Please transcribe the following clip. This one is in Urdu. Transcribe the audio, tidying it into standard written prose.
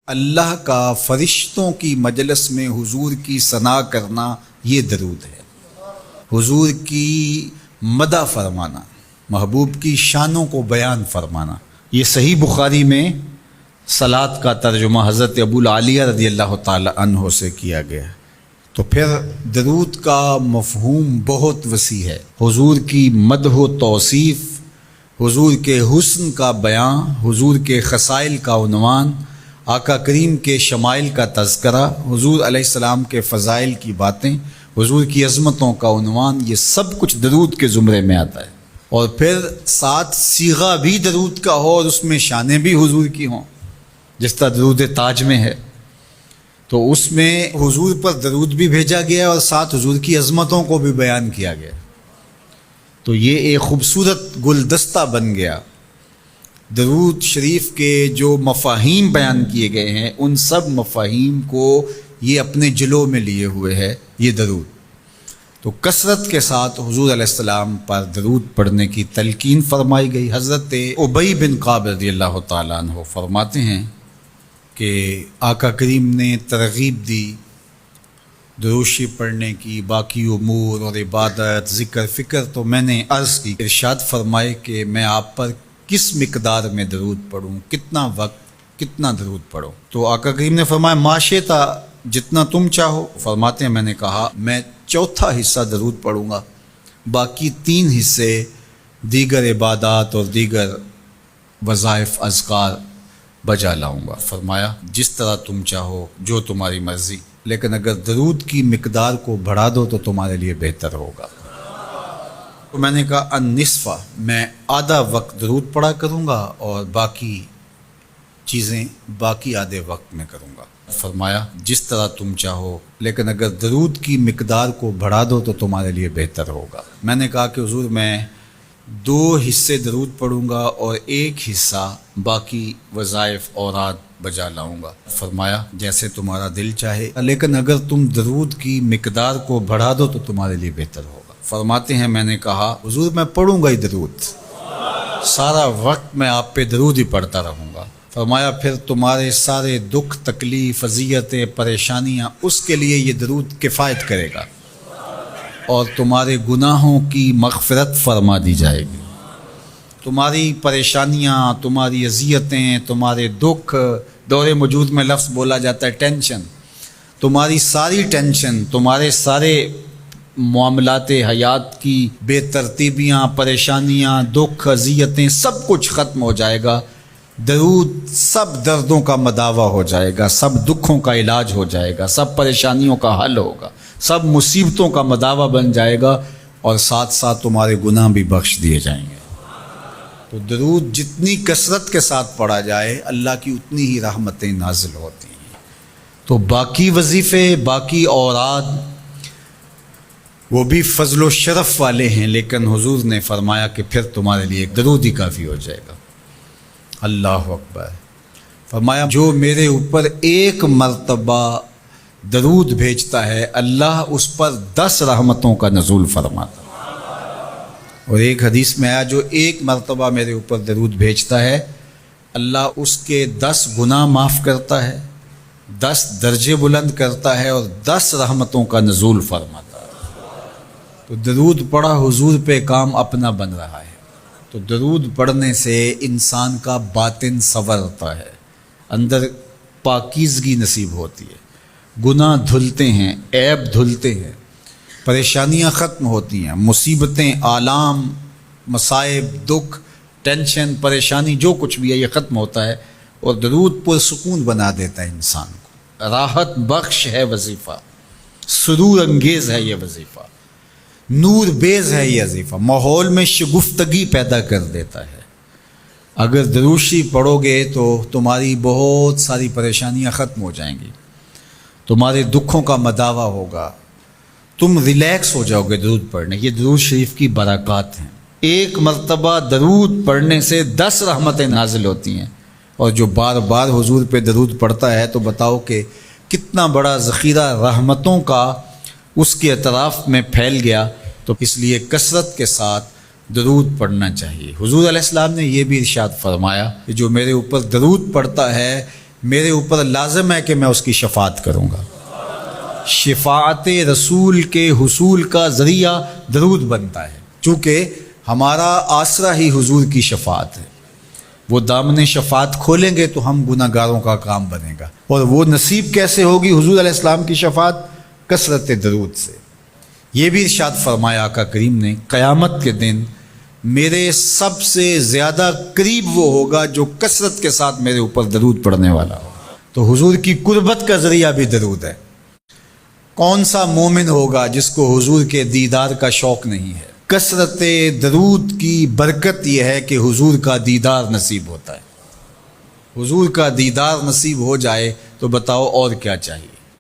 اللہ کا فرشتوں کی مجلس میں حضور کی ثنا کرنا یہ درود ہے، حضور کی مدح فرمانا، محبوب کی شانوں کو بیان فرمانا۔ یہ صحیح بخاری میں صلاۃ کا ترجمہ حضرت ابو العالیہ رضی اللہ تعالی عنہ سے کیا گیا ہے۔ تو پھر درود کا مفہوم بہت وسیع ہے، حضور کی مدح و توصیف، حضور کے حسن کا بیان، حضور کے خصائل کا عنوان، آقا کریم کے شمائل کا تذکرہ، حضور علیہ السلام کے فضائل کی باتیں، حضور کی عظمتوں کا عنوان، یہ سب کچھ درود کے زمرے میں آتا ہے۔ اور پھر ساتھ صیغہ بھی درود کا ہو اور اس میں شانیں بھی حضور کی ہوں، جس طرح درود تاج میں ہے، تو اس میں حضور پر درود بھی بھیجا گیا اور ساتھ حضور کی عظمتوں کو بھی بیان کیا گیا۔ تو یہ ایک خوبصورت گلدستہ بن گیا۔ درود شریف کے جو مفاہیم بیان کیے گئے ہیں، ان سب مفاہیم کو یہ اپنے جلو میں لیے ہوئے ہے یہ درود۔ تو کثرت کے ساتھ حضور علیہ السلام پر درود پڑھنے کی تلقین فرمائی گئی۔ حضرت ابی بن کعب رضی اللہ تعالیٰ عنہ فرماتے ہیں کہ آقا کریم نے ترغیب دی درود شریف پڑھنے کی، باقی امور اور عبادت، ذکر فکر تو میں نے عرض کی، ارشاد فرمائے کہ میں آپ پر کس مقدار میں درود پڑھوں، کتنا وقت، کتنا درود پڑھوں؟ تو آقا کریم نے فرمایا ماشیتا، جتنا تم چاہو۔ فرماتے ہیں میں نے کہا میں چوتھا حصہ درود پڑھوں گا، باقی 3 حصے دیگر عبادات اور دیگر وظائف اذکار بجا لاؤں گا۔ فرمایا جس طرح تم چاہو، جو تمہاری مرضی، لیکن اگر درود کی مقدار کو بڑھا دو تو تمہارے لیے بہتر ہوگا۔ تو میں نے کہا النصف، میں آدھا وقت درود پڑھا کروں گا اور باقی چیزیں باقی آدھے وقت میں کروں گا۔ فرمایا جس طرح تم چاہو، لیکن اگر درود کی مقدار کو بڑھا دو تو تمہارے لیے بہتر ہوگا۔ میں نے کہا کہ حضور میں 2 حصے درود پڑھوں گا اور 1 حصہ باقی وظائف اوراد بجا لاؤں گا۔ فرمایا جیسے تمہارا دل چاہے، لیکن اگر تم درود کی مقدار کو بڑھا دو تو تمہارے لیے بہتر ہوگا۔ فرماتے ہیں میں نے کہا حضور میں پڑھوں گا ہی درود، سارا وقت میں آپ پہ درود ہی پڑھتا رہوں گا۔ فرمایا پھر تمہارے سارے دکھ، تکلیف، اذیتیں، پریشانیاں، اس کے لیے یہ درود کفایت کرے گا اور تمہارے گناہوں کی مغفرت فرما دی جائے گی۔ تمہاری پریشانیاں، تمہاری اذیتیں، تمہارے دکھ، دور موجود میں لفظ بولا جاتا ہے ٹینشن، تمہاری ساری ٹینشن، تمہارے سارے معاملات حیات کی بے ترتیبیاں، پریشانیاں، دکھ، اذیتیں، سب کچھ ختم ہو جائے گا۔ درود سب دردوں کا مداوع ہو جائے گا، سب دکھوں کا علاج ہو جائے گا، سب پریشانیوں کا حل ہوگا، سب مصیبتوں کا مداوع بن جائے گا، اور ساتھ ساتھ تمہارے گناہ بھی بخش دیے جائیں گے۔ تو درود جتنی کثرت کے ساتھ پڑھا جائے، اللہ کی اتنی ہی رحمتیں نازل ہوتی ہیں۔ تو باقی وظیفے، باقی اوراد، وہ بھی فضل و شرف والے ہیں، لیکن حضور نے فرمایا کہ پھر تمہارے لیے ایک درود ہی کافی ہو جائے گا۔ اللہ اکبر۔ فرمایا جو میرے اوپر 1 مرتبہ درود بھیجتا ہے، اللہ اس پر 10 رحمتوں کا نزول فرماتا ہے۔ اور ایک حدیث میں آیا جو 1 مرتبہ میرے اوپر درود بھیجتا ہے، اللہ اس کے 10 گناہ معاف کرتا ہے، 10 درجے بلند کرتا ہے اور 10 رحمتوں کا نزول فرماتا ہے۔ تو درود پڑھا حضور پہ کام اپنا بن رہا ہے۔ تو درود پڑھنے سے انسان کا باطن سنورتا ہے، اندر پاکیزگی نصیب ہوتی ہے، گناہ دھلتے ہیں، عیب دھلتے ہیں، پریشانیاں ختم ہوتی ہیں، مصیبتیں، آلام، مصائب، دکھ، ٹینشن، پریشانی، جو کچھ بھی ہے یہ ختم ہوتا ہے، اور درود پرسکون بنا دیتا ہے انسان کو۔ راحت بخش ہے وظیفہ، سرور انگیز ہے یہ وظیفہ، نور بیز ہے یہ وظیفہ، ماحول میں شگفتگی پیدا کر دیتا ہے۔ اگر درود شریف پڑھو گے تو تمہاری بہت ساری پریشانیاں ختم ہو جائیں گی، تمہارے دکھوں کا مداوع ہوگا، تم ریلیکس ہو جاؤ گے درود پڑھنے۔ یہ درود شریف کی برکات ہیں۔ 1 مرتبہ درود پڑھنے سے 10 رحمتیں نازل ہوتی ہیں، اور جو بار بار حضور پہ درود پڑھتا ہے تو بتاؤ کہ کتنا بڑا ذخیرہ رحمتوں کا اس کے اطراف میں پھیل گیا۔ تو اس لیے کثرت کے ساتھ درود پڑھنا چاہیے۔ حضور علیہ السلام نے یہ بھی ارشاد فرمایا کہ جو میرے اوپر درود پڑھتا ہے میرے اوپر لازم ہے کہ میں اس کی شفاعت کروں گا۔ شفاعت رسول کے حصول کا ذریعہ درود بنتا ہے، چونکہ ہمارا آسرا ہی حضور کی شفاعت ہے۔ وہ دامن شفاعت کھولیں گے تو ہم گناہ گاروں کا کام بنے گا، اور وہ نصیب کیسے ہوگی حضور علیہ السلام کی شفاعت؟ کثرت درود سے۔ یہ بھی ارشاد فرمایا آقا کریم نے، قیامت کے دن میرے سب سے زیادہ قریب وہ ہوگا جو کثرت کے ساتھ میرے اوپر درود پڑھنے والا ہوگا۔ تو حضور کی قربت کا ذریعہ بھی درود ہے۔ کون سا مومن ہوگا جس کو حضور کے دیدار کا شوق نہیں ہے؟ کثرت درود کی برکت یہ ہے کہ حضور کا دیدار نصیب ہوتا ہے۔ حضور کا دیدار نصیب ہو جائے تو بتاؤ اور کیا چاہیے۔